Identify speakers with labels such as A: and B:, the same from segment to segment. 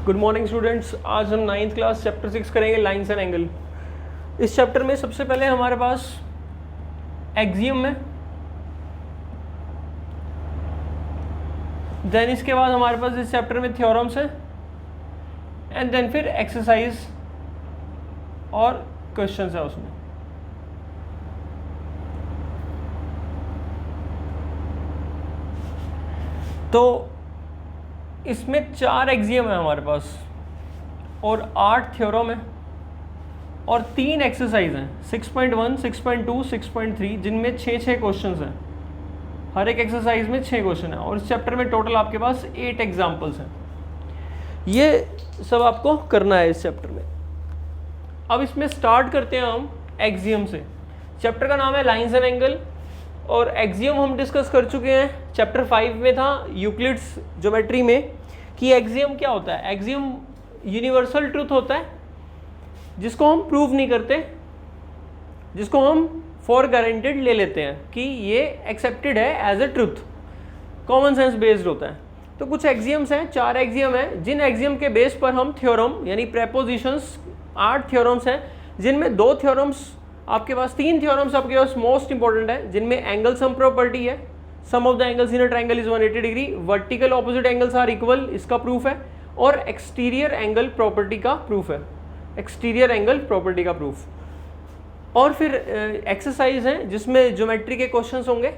A: Good morning students. आज हम 9th class chapter 6 करेंगे, लाइन्स एंड एंगल। इस चैप्टर में सबसे पहले हमारे पास एक्सियम है, देन इसके बाद हमारे पास इस चैप्टर में थ्योरम्स है, एंड देन फिर एक्सरसाइज और क्वेश्चंस है उसमें। तो इसमें 4 एक्सियम है हमारे पास और 8 थ्योरम है और 3 एक्सरसाइज हैं, 6.1, 6.2, 6.3, जिनमें 6 क्वेश्चंस हैं। हर एक एक्सरसाइज में 6 क्वेश्चन है और इस चैप्टर में टोटल आपके पास 8 एग्जाम्पल्स हैं। ये सब आपको करना है इस चैप्टर में। अब इसमें स्टार्ट करते हैं हम एक्सियम से। चैप्टर का नाम है लाइन्स एंड एंगल और एक्सियम हम डिस्कस कर चुके हैं। चैप्टर 5 में था यूक्लिड्स ज्योमेट्री में कि एक्सियम क्या होता है। एक्सियम यूनिवर्सल ट्रूथ होता है जिसको हम प्रूव नहीं करते, जिसको हम फॉर गारंटेड ले लेते हैं कि ये एक्सेप्टेड है as a truth, common sense based होता है। तो कुछ एक्सियम्स हैं, 4 एक्सियम हैं, जिन एक्सियम के बेस पर हम थ्योरम यानी प्रेपोजिशंस 8 थ्योरम्स हैं, जिनमें 2 थ्योरम्स आपके पास, 3 थ्योरम्स आपके पास मोस्ट इंपॉर्टेंट है, जिनमें एंगल सम प्रॉपर्टी है। Sum of the angles in a triangle is 180 degree, vertical opposite angles are equal, इसका प्रूफ है, और एक्सटीरियर एंगल प्रॉपर्टी का प्रूफ है, एक्सटीरियर एंगल प्रॉपर्टी का प्रूफ। और फिर एक्सरसाइज हैं जिसमें ज्योमेट्री के क्वेश्चंस होंगे।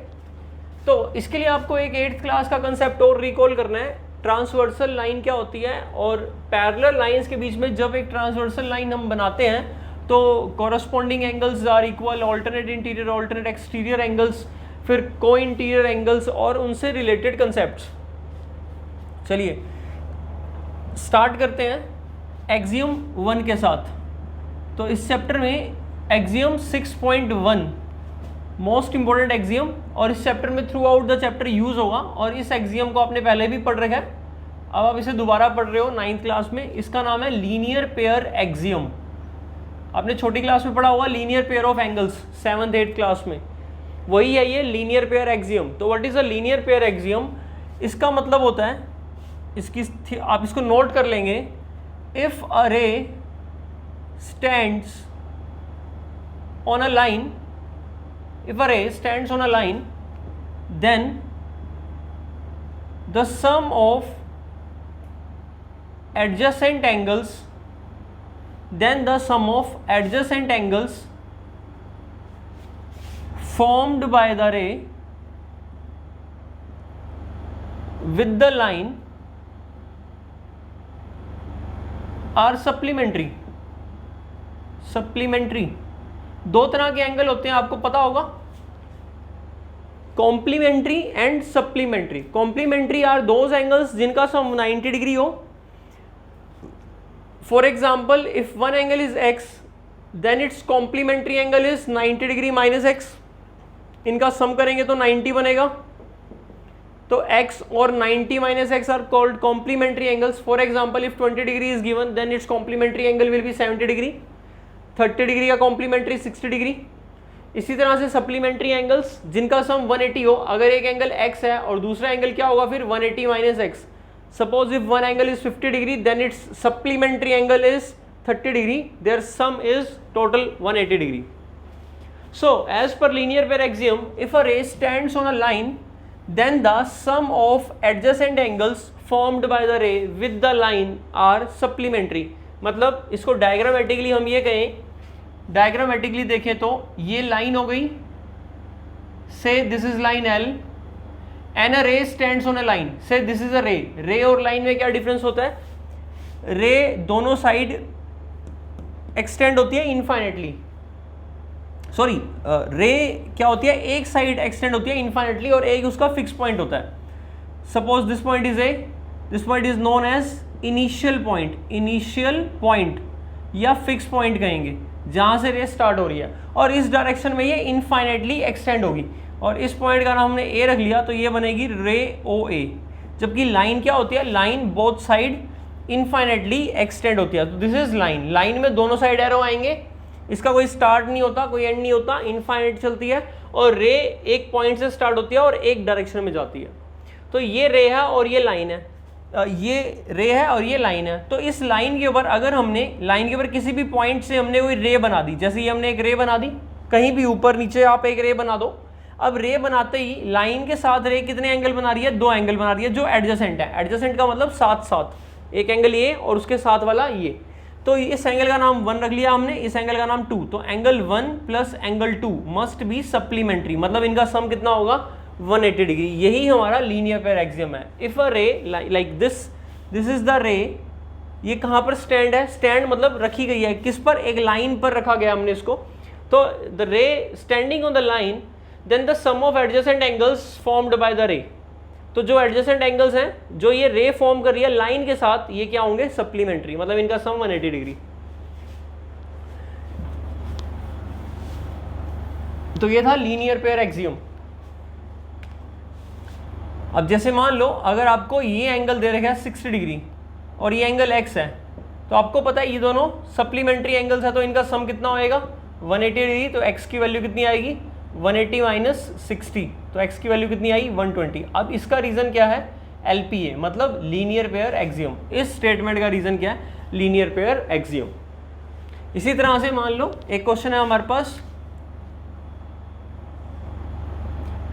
A: तो इसके लिए आपको एक 8th क्लास का कंसेप्ट और रिकॉल करना है। ट्रांसवर्सल लाइन क्या होती है और पैरेलल लाइंस के बीच में जब एक ट्रांसवर्सल लाइन हम बनाते हैं तो corresponding angles are equal, alternate interior, alternate exterior angles, फिर को इंटीरियर एंगल्स और उनसे रिलेटेड कंसेप्ट्स। चलिए स्टार्ट करते हैं एक्सियम 1 के साथ। तो इस चैप्टर में एक्सियम 6.1 मोस्ट इंपॉर्टेंट एक्सियम, और इस चैप्टर में through out the chapter use होगा। और इस एक्सियम को आपने पहले भी पढ़ रखा है, अब आप इसे दोबारा पढ़ रहे हो 9th क्लास में। इसका नाम है लीनियर पेयर एक्सियम। आपने छोटी क्लास में पढ़ा होगा linear pair of angles 7th 8th class में, वही है ये लीनियर पेयर एक्सियम। तो what is a linear pair axiom? इसका मतलब होता है, आप इसको नोट कर लेंगे, if a ray stands on a line, if a ray stands on a line, then the sum of adjacent angles formed by the ray with the line are supplementary। दो तरह के एंगल होते हैं, आपको पता होगा, complementary and supplementary. Complementary are those angles जिनका sum 90 degree हो। For example, if one angle is x, then its complementary angle is 90 degree minus x। इनका सम करेंगे तो 90 बनेगा। तो x और 90 minus x are called complementary angles. For example, if 20 degree is given, then its complementary angle will be 70 degree. 30 degree का complementary 60 degree. इसी तरह से सप्लीमेंट्री एंगल्स जिनका सम 180 हो, अगर एक एंगल x है और दूसरा एंगल क्या होगा फिर 180 minus x। Suppose if one angle is 50 degree, then its supplementary angle is 30 degree, their sum is total 180 degree. So as per linear pair axiom, if a ray stands on a line, then the sum of adjacent angles formed by the ray with the line are supplementary. मतलब इसको diagrammatically हम ये कहें, diagrammatically देखें तो ये line हो गई, से this is line L, and a ray stands on a line, से दिस इज अ रे। रे और लाइन में क्या डिफरेंस होता है? रे दोनों साइड एक्सटेंड होती है इनफाइनेटली, सॉरी रे क्या होती है, एक साइड एक्सटेंड होती है इनफाइनेटली और एक उसका फिक्स पॉइंट होता है। Suppose this point is A, this point is known as initial point या फिक्स पॉइंट कहेंगे, जहां से रे स्टार्ट हो रही है, और इस डायरेक्शन में ये इनफाइनेटली एक्सटेंड होगी, और इस पॉइंट का नाम हमने ए रख लिया, तो ये बनेगी रे OA। जबकि लाइन क्या होती है, line both side infinitely extend होती है। तो दिस इज लाइन, लाइन में दोनों साइड एरो आएंगे, इसका कोई स्टार्ट नहीं होता, कोई एंड नहीं होता, इनफाइनेट चलती है, और रे एक पॉइंट से स्टार्ट होती है और एक डायरेक्शन में जाती है। तो ये रे है और ये लाइन है। ये रे है और ये लाइन है, तो इस लाइन के ऊपर अगर हमने लाइन के ऊपर किसी भी पॉइंट से हमने कोई रे बना दी, जैसे ये हमने एक रे बना दी, कहीं भी ऊपर नीचे आप एक रे बना दो। अब रे बनाते ही लाइन के साथ रे कितने एंगल बना रही है, 2 एंगल बना रही है जो एडजेसेंट है। एडजेसेंट का मतलब साथ साथ, एक एंगल ये और उसके साथ वाला ये, तो इस एंगल का नाम 1 रख लिया हमने, इस एंगल का नाम 2। तो angle 1 plus angle 2 must be supplementary, मतलब इनका सम कितना होगा 180 डिग्री। यही हमारा लीनियर पेयर एक्सियम है। इफ अ रे लाइक दिस इज द रे, ये कहाँ पर स्टैंड है, स्टैंड मतलब रखी गई है किस पर, एक लाइन पर रखा गया हमने इसको। तो the ray standing on the line, then the sum of adjacent angles formed by the ray. तो जो एडजेसेंट एंगल्स हैं जो ये रे फॉर्म कर रही है लाइन के साथ, ये क्या होंगे सप्लीमेंट्री, मतलब इनका सम 180 डिग्री। तो ये था लीनियर पेयर एक्सियम। अब जैसे मान लो अगर आपको ये एंगल दे रखा है 60 डिग्री और ये एंगल x है, तो आपको पता है ये दोनों सप्लीमेंट्री एंगल्स है, तो इनका सम कितना होएगा 180 डिग्री। तो x की वैल्यू कितनी आएगी 180 माइनस 60, तो x की वैल्यू कितनी आई 120। अब इसका रीजन क्या है LPA, मतलब लीनियर पेयर एक्सियम। इस स्टेटमेंट का रीजन क्या है लीनियर पेयर एक्सियम। इसी तरह से मान लो एक क्वेश्चन है हमारे पास,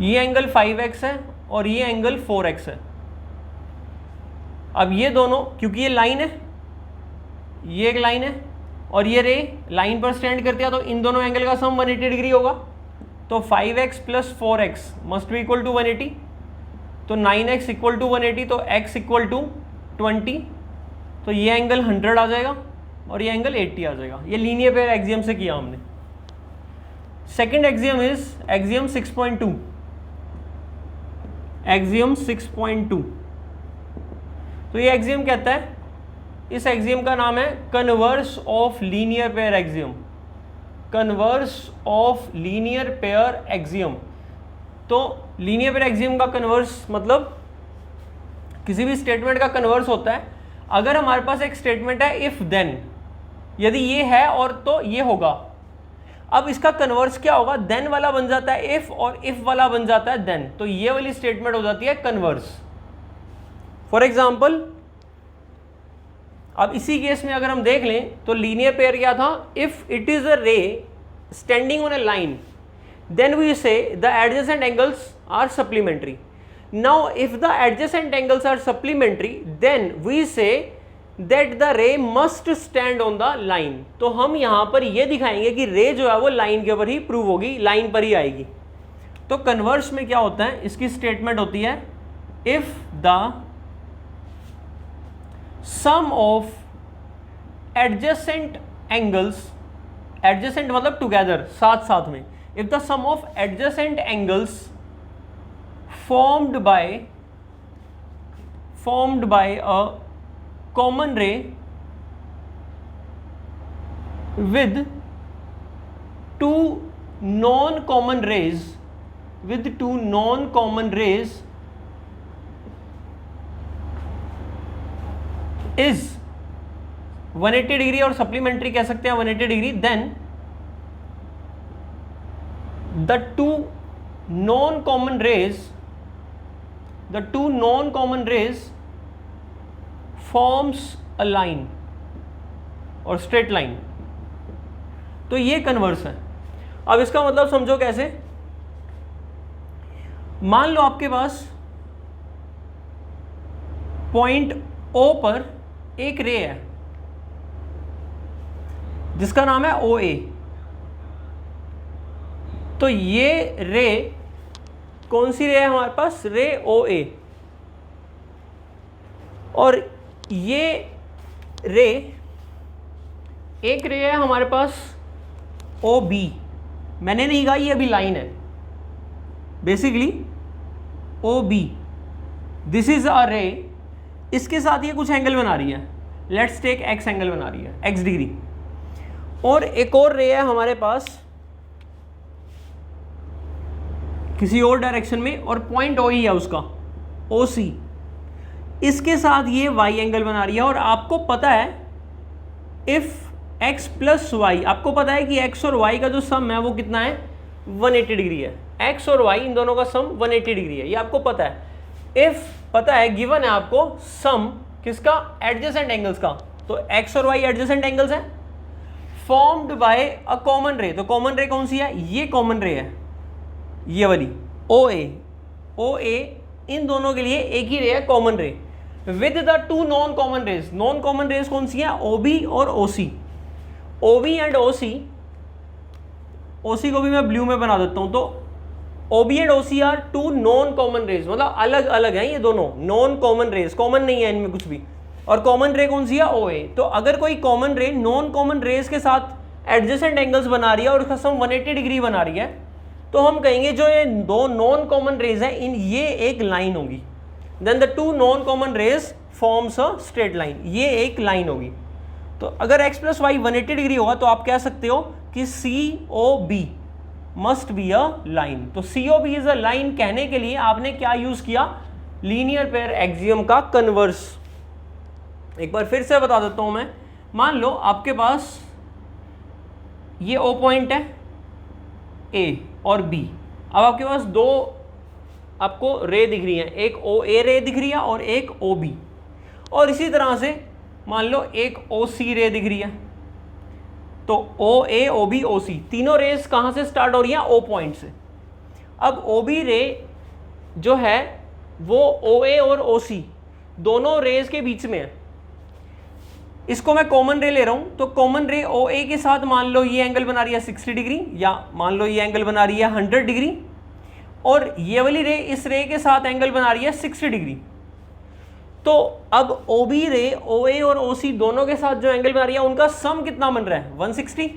A: ये एंगल 5x है और ये एंगल 4x है। अब ये दोनों, क्योंकि ये लाइन है, ये एक लाइन है और ये रे लाइन पर स्टैंड करती है, तो इन दोनों एंगल का सम 180 डिग्री होगा। तो 5x plus 4x must be equal to 180, तो 9x इक्वल टू 180, तो x इक्वल टू 20, तो ये एंगल 100 आ जाएगा और ये एंगल 80 आ जाएगा। ये लीनियर पेयर एक्सियम से किया हमने। Second axiom is axiom 6.2। Axiom 6.2, तो ये एक्सियम कहता है, इस एक्सियम का नाम है converse of linear pair axiom. Converse of linear pair axiom. तो लीनियर पेयर एक्सियम का कन्वर्स मतलब किसी भी स्टेटमेंट का कन्वर्स होता है। अगर हमारे पास एक स्टेटमेंट है इफ देन, यदि ये है और तो ये होगा। अब इसका कन्वर्स क्या होगा, देन वाला बन जाता है इफ और इफ वाला बन जाता है देन, तो ये वाली स्टेटमेंट हो जाती है कन्वर्स। फॉर एग्जाम्पल अब इसी केस में अगर हम देख लें तो लीनियर पेयर क्या था, if it is a ray standing on a line then we say the adjacent angles are supplementary. Now if the adjacent angles are supplementary then we say that the ray must stand on the line. तो हम यहां पर यह दिखाएंगे कि रे जो है वो लाइन के ऊपर ही प्रूव होगी, लाइन पर ही आएगी। तो कन्वर्स में क्या होता है, इसकी स्टेटमेंट होती है if the sum of adjacent angles, adjacent मतलब टुगेदर साथ साथ में, if the sum of adjacent angles formed by a common ray with two non-common rays is 180 degree और सप्लीमेंट्री कह सकते हैं 180 degree, then the two non-common rays forms a line और straight line. तो ये कन्वर्स है। अब इसका मतलब समझो कैसे, मान लो आपके पास पॉइंट O पर एक रे है जिसका नाम है OA। तो ये रे कौन सी रे है हमारे पास, रे OA, और ये रे एक रे है हमारे पास OB। मैंने नहीं कहा ये अभी लाइन है, basically OB this is a रे, इसके साथ ये कुछ एंगल बना रही है, लेट्स टेक x एंगल बना रही है x डिग्री। और एक और रे है हमारे पास किसी और डायरेक्शन में और पॉइंट O ही है उसका OC, इसके साथ ये y एंगल बना रही है। और आपको पता है इफ x प्लस वाई, आपको पता है कि x और y का जो सम है वो कितना है 180 डिग्री है। x और y इन दोनों का सम 180 डिग्री है, ये आपको पता है। इफ पता है, गिवन है आपको सम किसका, एडजेसेंट एंगल्स का। तो एक्स और वाई एडजेसेंट एंगल्स हैं फॉर्म्ड बाय अ कॉमन रे। तो कॉमन रे कौन सी है, ये कॉमन रे है, ये वाली ओ ए, इन दोनों के लिए एक ही रे है common ray, with the two non common rays. Non common rays कौन सी है, ओबी और ओसी। ओबी एंड ओसी को भी मैं ब्लू में बना देता हूं। तो OB and OC are two non common rays, मतलब अलग अलग हैं ये दोनों, नॉन कॉमन रेज, कॉमन नहीं है इनमें कुछ भी। और कॉमन रे कौन सी है, ओ ए। तो अगर कोई कॉमन रे नॉन कॉमन रेज के साथ एडजेसेंट एंगल्स बना रही है और उसका सम 180 डिग्री बना रही है, तो हम कहेंगे जो ये दो नॉन कॉमन रेज हैं इन ये एक लाइन होगी। Then the two non common rays forms a straight line, ये एक लाइन होगी। तो अगर x प्लस वाई 180 डिग्री होगा तो आप कह सकते हो कि COB must be a line. तो COB इज अ लाइन कहने के लिए आपने क्या यूज किया, लीनियर पेयर एक्सियम का कन्वर्स। एक बार फिर से बता देता हूं मैं, मान लो आपके पास ये O पॉइंट है A और B। अब आपके पास दो आपको रे दिख रही है, एक OA रे दिख रही है और एक OB। और इसी तरह से मान लो एक OC रे दिख रही है। तो OA OB OC तीनों रेस कहां से स्टार्ट हो रही है, O पॉइंट से। अब OB रे जो है वो OA और OC दोनों रेस के बीच में है। इसको मैं कॉमन रे ले रहा हूं, तो कॉमन रे OA के साथ मान लो ये एंगल बना रही है 60 डिग्री, या मान लो ये एंगल बना रही है 100 डिग्री, और ये वाली रे इस रे के साथ एंगल बना रही है 60 डिग्री। तो अब OB रे OA और OC दोनों के साथ जो एंगल बना रही है उनका सम कितना बन रहा है, 160।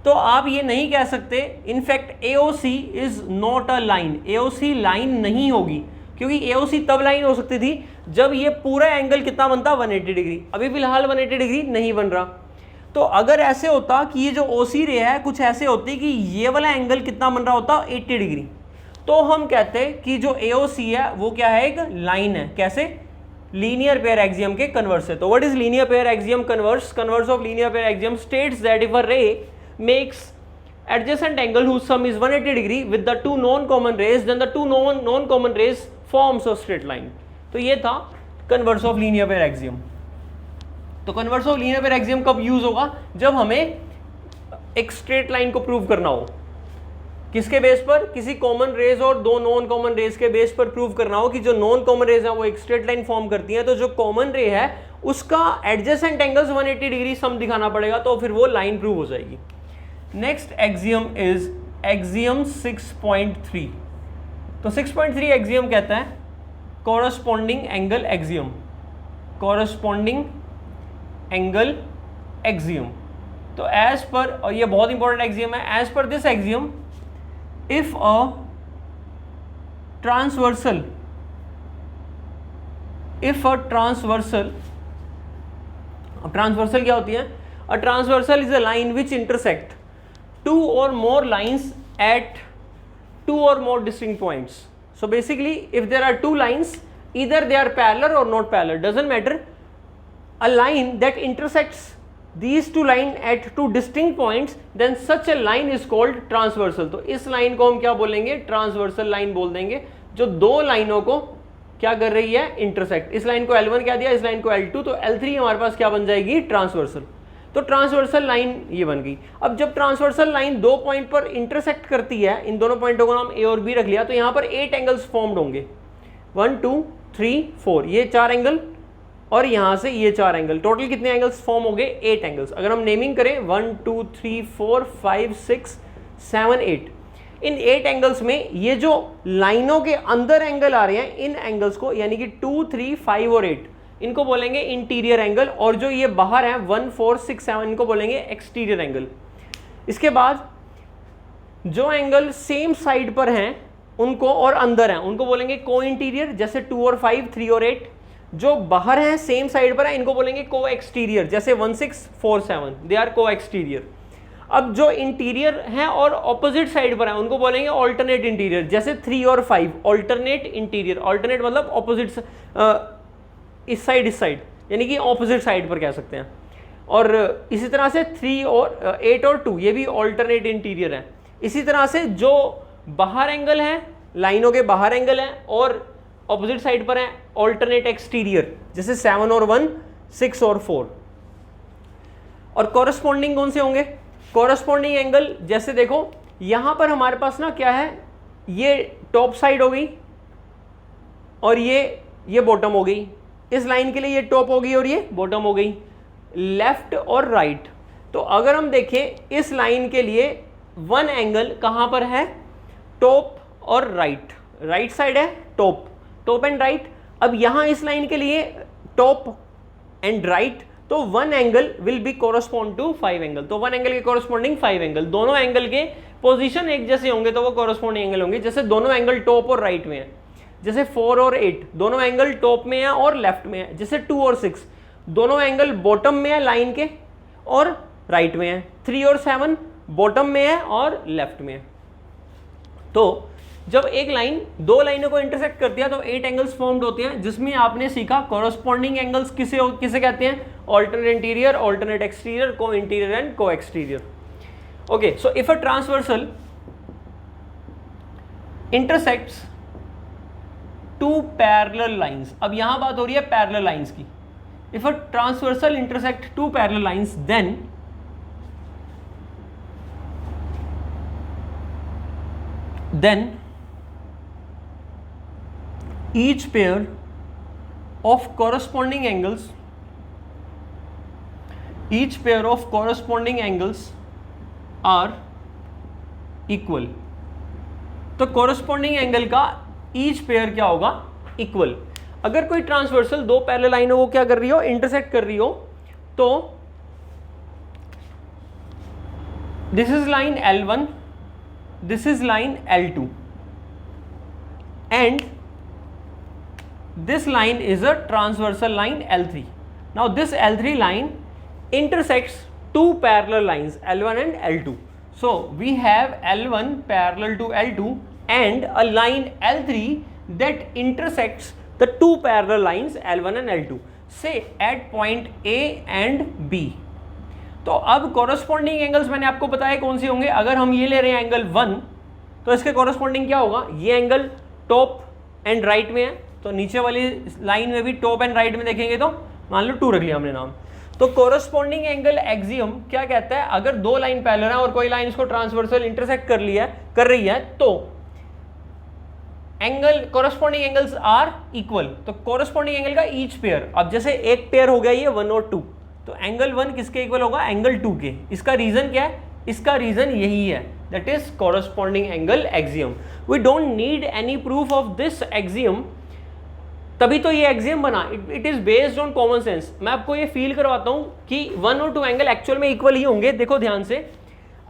A: तो आप ये नहीं कह सकते, in fact AOC is not a line, AOC line नहीं होगी, क्योंकि AOC तब लाइन हो सकती थी जब ये पूरा एंगल कितना बनता, 180 डिग्री। अभी फिलहाल 180 डिग्री नहीं बन रहा। तो अगर ऐसे होता कि ये जो OC रे है कुछ ऐसे होती कि ये वाला एंगल कितना बन रहा होता, 80 डिग्री, तो हम कहते कि जो AOC है वो क्या है, एक लाइन है। कैसे, लीनियर पेयर एक्सियम के कन्वर्स है। तो what is linear pair axiom converse? Converse of linear pair axiom states that if a रे makes adjacent angle whose sum is 180 degree with the two non common rays, then the two non common rays forms a straight line. तो ये था converse of linear pair axiom. तो converse of linear pair axiom कब use होगा, जब हमें एक straight line को प्रूव करना हो। किसके बेस पर, किसी कॉमन रेज और दो नॉन कॉमन रेज के बेस पर प्रूव करना हो कि जो नॉन कॉमन रेज है वो एक स्ट्रेट लाइन फॉर्म करती है, तो जो कॉमन रे है उसका एडजेसेंट एंगल्स 180 डिग्री सम दिखाना पड़ेगा, तो फिर वो लाइन प्रूव हो जाएगी। Next axiom is axiom 6.3। तो 6.3 एक्सियम कहता है corresponding angle axiom, corresponding angle axiom. तो एज पर, और ये बहुत इंपॉर्टेंट एक्सियम है, as per this axiom if a transversal क्या होती है, a transversal is a line which intersect two or more lines at two or more distinct points. So basically if there are two lines, either they are parallel or not parallel, doesn't matter, a line that intersects these two lines at two distinct points, then such a line is called transversal. तो इस line को हम क्या बोलेंगे, transversal line बोल देंगे, जो दो लाइनों को क्या कर रही है, इंटरसेक्ट। इस लाइन को L1 क्या दिया, इस लाइन को L2, तो L3 हमारे पास क्या बन जाएगी, ट्रांसवर्सल। तो ट्रांसवर्सल लाइन ये बन गई। अब जब ट्रांसवर्सल लाइन दो पॉइंट पर इंटरसेक्ट करती है, इन दोनों पॉइंटों को नाम A और B रख लिया, तो यहाँ पर 8 एंगल्स फॉर्म्ड होंगे, 1 2 3 4, ये 4 एंगल, और यहाँ से ये 4 एंगल, टोटल कितने एंगल्स फॉर्म हो गए, 8 एंगल्स। अगर हम नेमिंग करें 1 2 3 4 5 6 7 8, इन 8 एंगल्स में ये जो लाइनों के अंदर एंगल आ रहे हैं, इन एंगल्स को यानी कि 2 3 5 और 8 इनको बोलेंगे इंटीरियर एंगल, और जो ये बाहर है 1 4 6 7 इनको बोलेंगे एक्सटीरियर एंगल। इसके बाद जो एंगल सेम साइड पर हैं उनको, और अंदर हैं, उनको बोलेंगे को इंटीरियर, जैसे 2 और 5 3 और 8। जो बाहर हैं सेम साइड पर है इनको बोलेंगे को एक्सटीरियर, जैसे 1 6 4 7, दे आर को एक्सटीरियर। अब जो इंटीरियर हैं और ऑपोजिट साइड पर है उनको बोलेंगे ऑल्टरनेट इंटीरियर, जैसे 3 और 5, ऑल्टरनेट इंटीरियर। ऑल्टरनेट मतलब ऑपोजिट, इस साइड, यानी कि ऑपोजिट साइड पर कह सकते हैं। और इसी तरह से 3 और 8 और 2 ये भी ऑल्टरनेट इंटीरियर है। इसी तरह से जो बाहर एंगल है, लाइनों के बाहर एंगल है, और ऑपोजिट साइड पर है ऑल्टरनेट एक्सटीरियर, जैसे 7 और 1, 6 और 4। और कॉरस्पॉन्डिंग कौन से होंगे? कॉरस्पॉन्डिंग एंगल जैसे देखो यहां पर हमारे पास ना क्या है, ये टॉप साइड हो गई और ये बॉटम हो गई। इस लाइन के लिए ये टॉप हो गई और ये बॉटम हो गई, लेफ्ट और राइट। तो अगर हम देखें इस लाइन के लिए वन एंगल कहां पर है, टॉप और राइट, राइट साइड है टॉप, टॉप एंड राइट। अब यहां इस लाइन के लिए टॉप एंड राइट, तो one angle will be correspond to 5 एंगल। तो वन एंगल के कोरस्पॉन्डिंग 5 एंगल, दोनों एंगल के पोजीशन एक जैसे होंगे तो वो कोरस्पॉन्डिंग एंगल होंगे। जैसे दोनों एंगल टॉप और राइट में है, जैसे 4 और 8 दोनों एंगल टॉप में है और लेफ्ट में है। जैसे 2 और 6 दोनों एंगल बॉटम में है लाइन के और राइट में है। 3 और 7 बॉटम में है और लेफ्ट में है। तो जब एक लाइन दो लाइनों को इंटरसेक्ट करती है तो 8 एंगल्स फॉर्म्ड होते हैं, जिसमें आपने सीखा कॉरस्पॉन्डिंग एंगल्स किसे कहते हैं, alternate interior, alternate exterior, co interior and co exterior. Okay, so if a transversal intersects two parallel lines, अब यहां बात हो रही है पैरेलल लाइंस की। If a transversal intersect two parallel lines then each pair of corresponding angles are equal। तो corresponding angle का each pair क्या होगा, इक्वल। अगर कोई ट्रांसवर्सल दो पैरेलल लाइनों को क्या कर रही हो, इंटरसेक्ट कर रही हो, तो this is line L1, this is line L2 and this line is a transversal line L3. Now this L3 line intersects two parallel lines L1 and L2. So we have L1 parallel to L2 and a line L3 that intersects the two parallel lines L1 and L2, say at point A and B. तो अब corresponding angles मैंने आपको बताया कौन से होंगे। अगर हम ये ले रहे हैं एंगल 1 तो इसके कॉरस्पॉन्डिंग क्या होगा, ये एंगल टॉप एंड राइट में है, तो नीचे वाली लाइन में भी टॉप एंड राइट में देखेंगे तो मान लो 2 रख लिया हमने नाम। तो कॉरस्पॉन्डिंग एंगल एक्सियम क्या कहता है, अगर दो लाइन पैरेलल है और कोई लाइन इसको ट्रांसवर्सल इंटरसेक्ट कर रही है तो angle corresponding angles are equal. तो कॉरस्पॉन्डिंग एंगल का ईच पेयर, अब जैसे एक पेयर हो गया ये 1 और 2, तो एंगल 1 किसके इक्वल होगा, एंगल 2 के। इसका रीजन क्या है, इसका रीजन यही है, that is corresponding angle axiom. We don't need any proof of this axiom, तभी तो ये एक्सियम बना। It is based on common sense. मैं आपको ये फील करवाता हूं कि 1 और 2 एंगल एक्चुअल में इक्वल ही होंगे। देखो ध्यान से,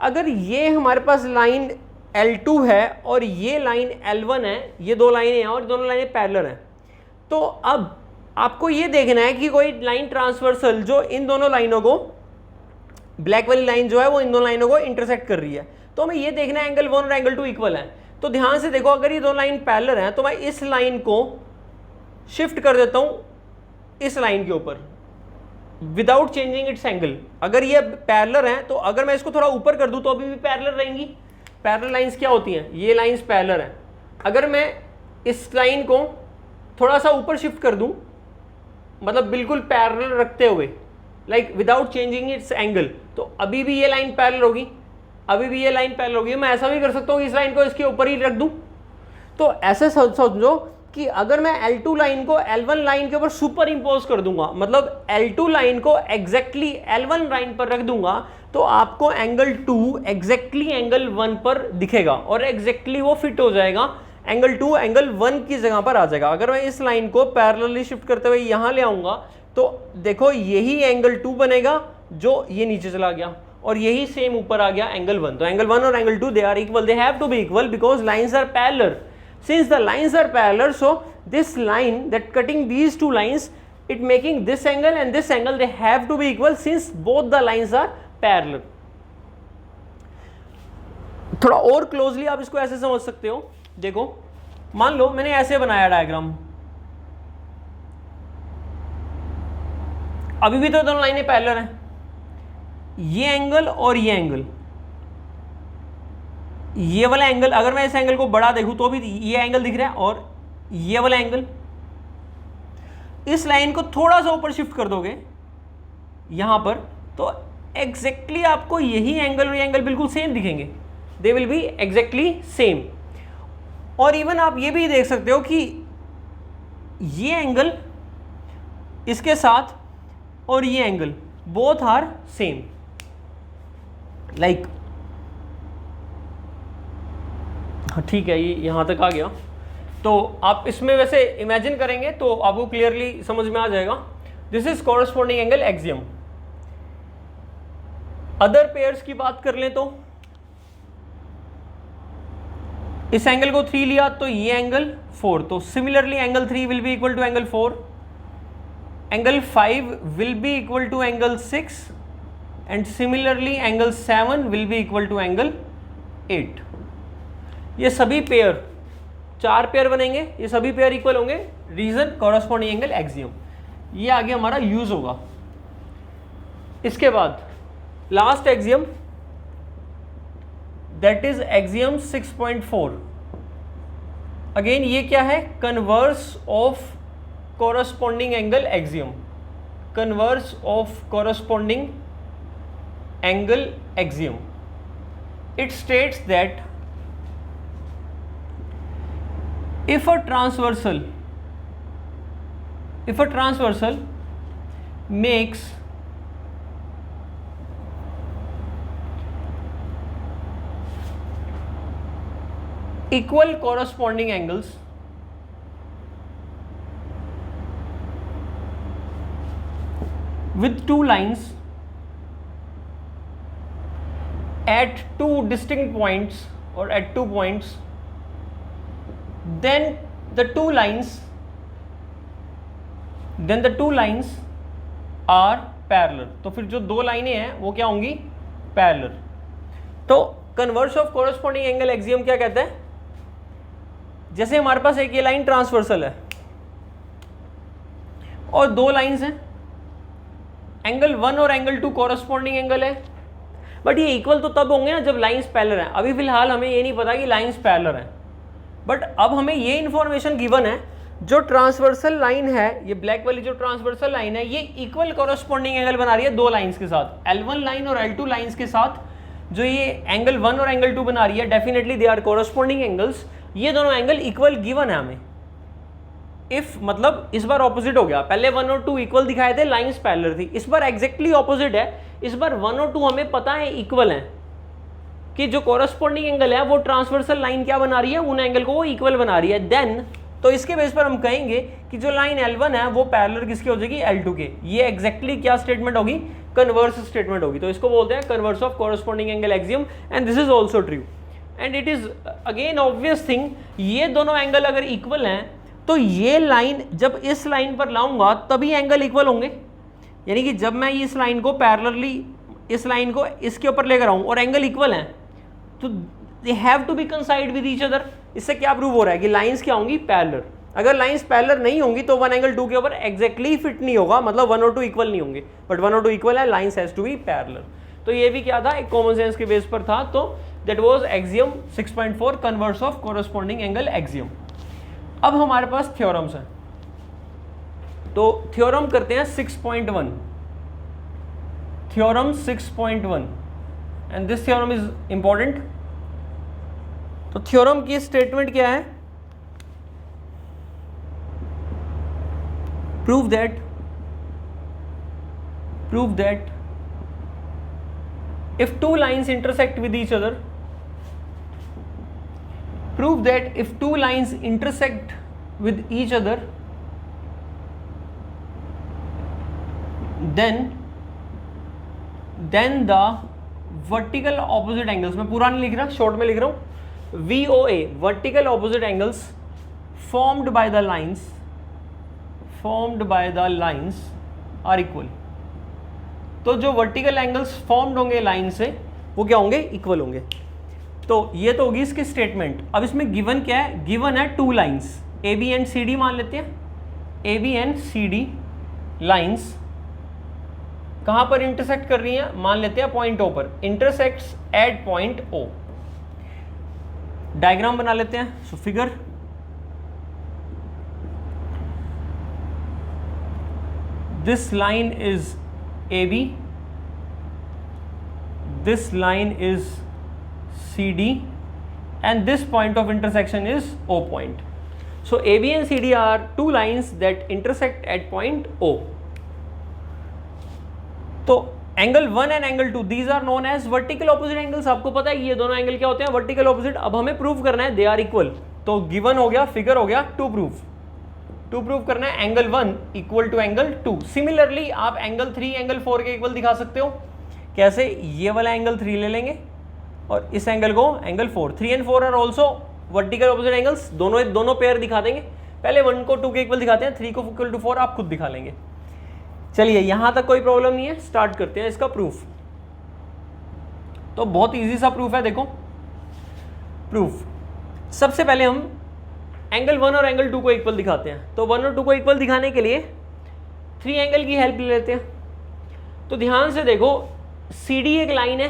A: अगर ये हमारे पास लाइन L2 है और ये लाइन L1 है, ये दो लाइनें हैं और दोनों लाइनें पैरेलल हैं, तो अब आपको ये देखना है कि कोई लाइन ट्रांसवर्सल जो इन दोनों लाइनों को, ब्लैक वाली लाइन जो है वो इन दोनों लाइनों को इंटरसेक्ट कर रही है, तो हमें ये देखना है एंगल 1 और एंगल 2 इक्वल है। तो ध्यान से देखो, अगर ये दो लाइन पैरेलल हैं तो मैं इस लाइन को शिफ्ट कर देता हूं इस लाइन के ऊपर विदाउट चेंजिंग इट्स एंगल। अगर ये पैरेलल हैं तो अगर मैं इसको थोड़ा ऊपर कर दूं तो अभी भी पैरेलल रहेंगी। पैरेलल लाइंस क्या होती हैं, ये लाइंस पैरेलल हैं। अगर मैं इस लाइन को थोड़ा सा ऊपर शिफ्ट कर दूं, मतलब बिल्कुल पैरेलल रखते हुए, like without changing it's angle, तो अभी भी ये लाइन पैरेलल होगी, अभी भी ये लाइन पैरेलल होगी। मैं ऐसा भी कर सकता हूँ इस लाइन को इसके ऊपर ही रख दूं। तो ऐसे समझो कि अगर मैं L2 लाइन को L1 लाइन के ऊपर सुपर इंपोज कर दूंगा, मतलब L2 लाइन को एग्जैक्टली L1 लाइन पर रख दूंगा, तो आपको एंगल 2 एग्जैक्टली एंगल 1 पर दिखेगा और एग्जैक्टली वो फिट हो जाएगा, एंगल 2 एंगल 1 की जगह पर आ जाएगा। अगर मैं इस लाइन को पैरेलली शिफ्ट करते हुए यहां ले आऊंगा तो देखो यही एंगल 2 बनेगा जो ये नीचे चला गया, और यही सेम ऊपर आ गया एंगल 1। तो एंगल 1 और angle 2 they are equal, they have to be equal because lines are parallel. Since the lines are parallel, so this line that cutting these two lines, it making this angle and this angle, they have to be equal since both the lines are parallel. थोड़ा और closely आप इसको ऐसे समझ सकते हो। देखो, मान लो मैंने ऐसे बनाया डायग्राम, अभी भी तो दोनों लाइनें पैरेलल हैं, ये एंगल और ये एंगल, ये वाला एंगल, अगर मैं इस एंगल को बड़ा देखूं तो भी ये एंगल दिख रहा है और ये वाला एंगल, इस लाइन को थोड़ा सा ऊपर शिफ्ट कर दोगे यहां पर, तो एग्जैक्टली आपको यही एंगल और ये एंगल बिल्कुल सेम दिखेंगे, they will be exactly same. और इवन आप ये भी देख सकते हो कि ये एंगल इसके साथ और ये angle both are same, like ठीक है, ये यहां तक आ गया। तो आप इसमें वैसे इमेजिन करेंगे तो आपको क्लियरली समझ में आ जाएगा। This is corresponding angle axiom. Other pairs की बात कर लें तो इस एंगल को 3 लिया तो ये एंगल 4, तो similarly angle 3 will be equal to angle 4, angle 5 will be equal to angle 6 and similarly angle 7 will be equal to angle 8। ये सभी पेयर 4 पेयर बनेंगे, ये सभी पेयर इक्वल होंगे, रीजन कॉरस्पॉन्डिंग एंगल एक्सियम। ये आगे हमारा यूज होगा। इसके बाद last axiom, that is axiom 6.4। Again ये क्या है? Converse of corresponding angle axiom, converse of corresponding angle axiom. It states that if a transversal makes equal corresponding angles with two lines at two distinct points or at 2 points, then the two lines are parallel। तो फिर जो दो लाइनें हैं वो क्या होंगी? Parallel. तो converse of corresponding angle axiom क्या कहता है? जैसे हमारे पास एक ये लाइन ट्रांसवर्सल है और दो लाइंस हैं, एंगल 1 और एंगल 2 कॉरस्पॉन्डिंग एंगल है, बट ये इक्वल तो तब होंगे ना जब लाइंस पैरेलल हैं। अभी फिलहाल हमें ये नहीं पता कि लाइंस पैरेलल हैं, बट अब हमें ये इंफॉर्मेशन गिवन है, जो ट्रांसवर्सल लाइन है, ये ब्लैक वाली जो ट्रांसवर्सल लाइन है, ये इक्वल कॉरस्पॉन्डिंग एंगल बना रही है दो लाइंस के साथ, L1 लाइन और L2 लाइंस के साथ। जो ये एंगल 1 और एंगल 2 बना रही है, definitely they are corresponding angles. ये दोनों एंगल इक्वल गिवन है हमें। इफ मतलब इस बार ऑपोजिट हो गया, पहले 1 और 2 इक्वल दिखाए थे, लाइंस पैरेलल थी, इस बार एग्जैक्टली ऑपोजिट है। इस बार 1 और 2 हमें पता है इक्वल है, कि जो कॉरस्पॉन्डिंग एंगल है वो ट्रांसवर्सल लाइन क्या बना रही है, उन एंगल को वो इक्वल बना रही है। देन तो इसके बेस पर हम कहेंगे कि जो लाइन L1 है वो पैरेलल किसके हो जाएगी? L2 के। ये एग्जैक्टली क्या स्टेटमेंट होगी? कन्वर्स स्टेटमेंट होगी। तो इसको बोलते हैं converse of corresponding angle axiom, and this is also true. And it is again obvious thing, ये दोनों एंगल अगर इक्वल हैं तो ये लाइन जब इस लाइन पर लाऊंगा तभी एंगल इक्वल होंगे। यानी कि जब मैं इस लाइन को पैरेलली, इस लाइन को इसके ऊपर लेकर आऊं और एंगल इक्वल हैं, तो they have to be coincide with each other. इससे क्या प्रूव हो रहा है कि लाइंस क्या होंगी? पैरेलल। अगर लाइंस पैरेलल नहीं होंगी तो 1 एंगल 2 के ऊपर एग्जैक्टली फिट नहीं होगा, मतलब 1 और 2 इक्वल नहीं होंगे, बट 1 और 2 इक्वल है, lines has to be parallel. तो ये भी क्या था? एक कॉमन सेंस के बेस पर था। तो that was axiom 6.4, converse of corresponding angle axiom. अब हमारे पास थ्योरम्स हैं, तो थ्योरम करते हैं 6.1, theorem 6.1, and this theorem is important. तो थ्योरम की स्टेटमेंट क्या है? Prove that if two lines intersect with each other, prove that if two lines intersect with each other, then the vertical opposite angles, मैं पूरा नहीं लिख रहा, short में लिख रहा हूं, VOA, vertical opposite angles formed by the lines are equal। तो जो वर्टिकल एंगल्स फॉर्म्ड होंगे लाइन से वो क्या होंगे? इक्वल होंगे। तो ये तो होगी इसकी स्टेटमेंट। अब इसमें गिवन क्या है? गिवन है 2 लाइंस, AB एंड CD मान लेते हैं। AB एंड CD लाइंस कहां पर इंटरसेक्ट कर रही हैं? मान लेते हैं पॉइंट O पर, intersects at point O। Diagram बना लेते हैं। So figure this line is AB, this line is CD, and this point of intersection is O point. So AB and CD are two lines that intersect at point O. तो angle 1 and angle 2 these are known as vertical opposite angles. आपको पता है ये दोनों angle क्या होते हैं, vertical opposite. अब हमें प्रूव करना है दे आर इक्वल. तो गिवन हो गया, फिगर हो गया, टू प्रूव करना है angle 1 equal to angle 2. Similarly आप एंगल 3 एंगल 4 के इक्वल दिखा सकते हो. कैसे? ये वाला एंगल 3 ले लेंगे और इस एंगल को angle 4. 3 and 4 are also vertical opposite angles. दोनों पेयर दिखा देंगे. पहले 1 को 2 के इक्वल दिखाते हैं, 3 को इक्वल टू 4 आप खुद दिखा लेंगे. चलिए यहां तक कोई प्रॉब्लम नहीं है. स्टार्ट करते हैं इसका प्रूफ. तो बहुत इजी सा प्रूफ है. देखो प्रूफ, सबसे पहले हम एंगल 1 और एंगल 2 को इक्वल दिखाते हैं. तो 1 और 2 को इक्वल दिखाने के लिए 3 एंगल की हेल्प ले लेते हैं. तो ध्यान से देखो, CD एक लाइन है,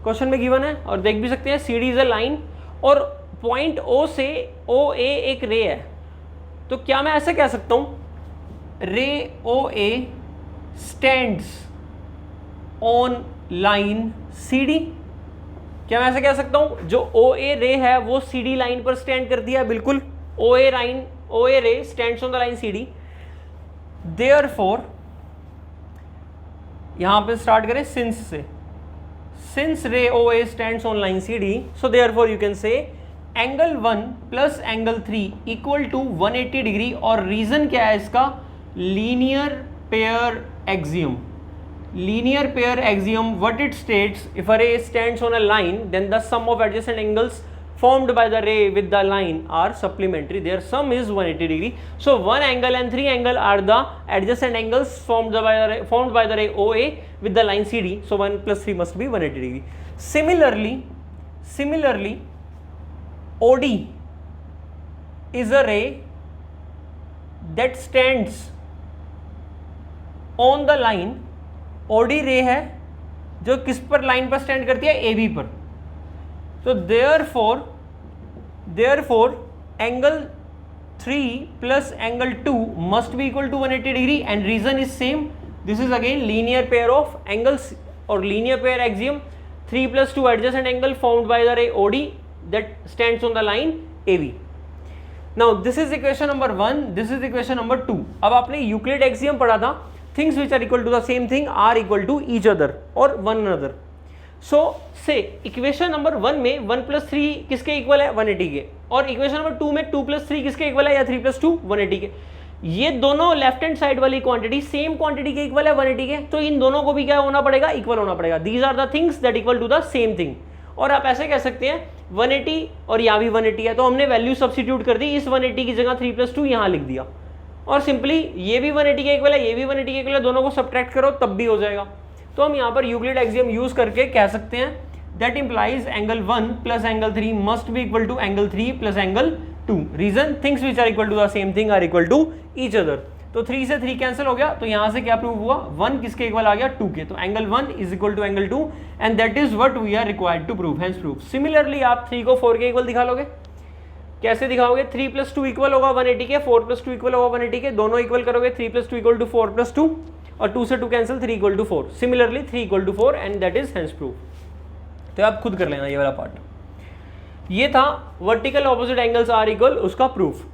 A: क्वेश्चन में गिवन है, और देख भी सकते हैं CD इज अ लाइन, और पॉइंट O से OA एक रे है. तो क्या मैं ऐसे कह सकता हूं, रे OA stands on line CD. क्या मैं ऐसे कह सकता हूं, जो OA रे है वो CD लाइन पर स्टैंड कर दिया. बिल्कुल, OA ray stands on the line CD. Therefore यहां पे स्टार्ट करें सिंस से. Since ray OA stands on line CD, so therefore you can say angle 1 plus angle 3 equal to 180 degree. और reason क्या है इसका, linear pair axiom. Linear pair axiom, what it states, if a ray stands on a line, then the sum of adjacent angles formed by the ray with the line are supplementary. Their sum is 180 degree. So 1 angle and 3 angle are the adjacent angles formed by the ray OA with the line CD. So 1 plus 3 must be 180 degree. Similarly, OD is a ray that stands on the line. OD रे है जो किस पर line पर stand करती है, AB पर. तो therefore angle 3 plus angle 2 must be equal to 180 degree. And reason is same. This is again linear pair of angles और linear pair axiom. 3 plus 2 adjacent angle formed by the ray OD that stands on the line AB. Now this is equation number 1, this is equation number 2. अब आपने Euclid axiom पढ़ा था, things which are equal to the same thing are equal to each other or one another. So say equation number 1 में 1 plus 3 किसके equal है, 180 के. और equation number 2 में 2 plus 3 किसके इक्वल है, या 3 plus 2 180 के. ये दोनों लेफ्ट हैंड साइड वाली क्वांटिटी सेम क्वांटिटी के इक्वल है, 180 के. तो इन दोनों को भी क्या होना पड़ेगा, इक्वल होना पड़ेगा. These are the things that equal to the same thing. और आप ऐसे कह सकते हैं 180 और यहाँ भी 180 है, तो हमने वैल्यू सब्स्टिट्यूट कर दी. इस 180 की जगह 3 plus 2 यहाँ लिख दिया, और सिंपली ये भी 180 के इक्वल है, ये भी 180 के इक्वल है, दोनों को सब्ट्रैक्ट करो तब भी हो जाएगा. तो हम यहाँ पर यूक्लिड एक्सियम यूज करके कह सकते हैं that implies angle 1 plus angle 3 must be equal to angle 3 plus angle 2. Reason, things which are equal to the same thing are equal to each other. तो 3 से 3 कैंसिल हो गया. तो यहाँ से क्या प्रूव हुआ, 1 किसके इक्वल आ गया, 2 के. तो angle 1 is equal to angle 2 and that is what we are required to prove. Hence prove. Similarly आप 3 को 4 के इक्वल दिखा लोगे. कैसे दिखाओगे, 3 plus 2 इक्वल होगा 180 के, 4 plus 2 इक्वल होगा 180 के. दोनों इक्वल करोगे, 3 plus 2 इक्वल टू 4 plus 2, और 2 से 2 cancel, 3 equal to 4. Similarly 3 equal to 4 and that is hence proof. तो आप खुद कर लेना ये वाला पार्ट. ये था vertical opposite angles are equal, उसका प्रूफ.